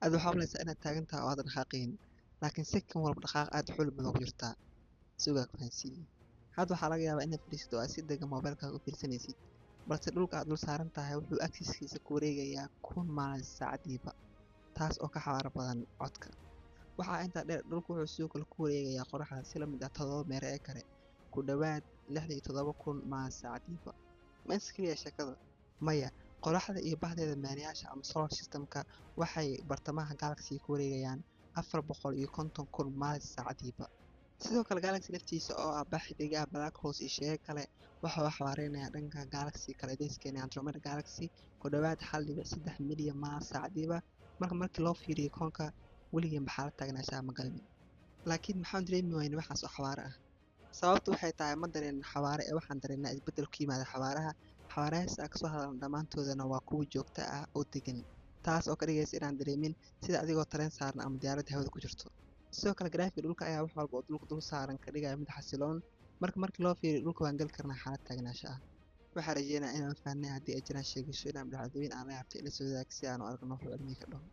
aad waxaa umaleynaysaa inaad taagan tahay oo aadan dhaqaaqayn, laakiin second walba dhaqaaq aad xul badan ku jirtaa. Sugaa ku fahansiiyey. Hadda waxaa laga yaabaa inaad fadhiisato oo aad si degan moobilkaaga u fiirsanaysid, balse dhulka aad dul saaran tahay wuxuu agtiskiisa ku wareegayaa 1000 maalin saacadiiba, taas oo ka xawaaro badan codka. Waxaa intaa dheer, dhulku wuxuu sidoo kale ku wareegayaa qoraxda si la mid ah 7 meero ee kale, ku dhowaad 67,000 maalin saacadiiba. Ma intaas kaliya sheekada? Maya, qoraxda iyo bahdeeda meerayaasha ama solar system-ka waxay bartamaha galaxy ku wareegayaan 450,000 maalin saacadiiba. Sidoo kale galaxy laftiisa oo ah xidigaha black holes iyo shayga kale waxa uu xawaareynayaa dhanka galaxy kale deyskeena Andromeda Galaxy ku dhowaad 1.3 milyan maalin saacadiiba. Markii loo fiiriyo koonka weligeen maxaa la taagnaanshaha ma galin, laakiin maxaan dareemi waynay waxaas oo xawaare ah. Sababtu waxay tahay ma dareen xawaare ee waxaan dareennaa isbeddel ku yimaada xawaaraha. Xawaarahaas aan kasoo hadalno dhammaantoodana waa kuwo joogto ah oo degan, taas oo ka dhigaysa inaan dareemin sida adigoo tareen saaran ama diyaarad hawada ku jirto. sidoo kale garaafka dhulka ayaa wax walba oo dhulka dul saaran ka dhigaya mid xasiloon. Markii loo fiiriyo dhulka waan gali karnaa xaalad taagnaansho ah. Waxaan rajeynayaa inaan fahnay haddii ay jiraan sheegasho inaan dhacdooyin aan la yaabtay ila soo wadaag si aan u aragno wuxuu cilmiga ka dhaho.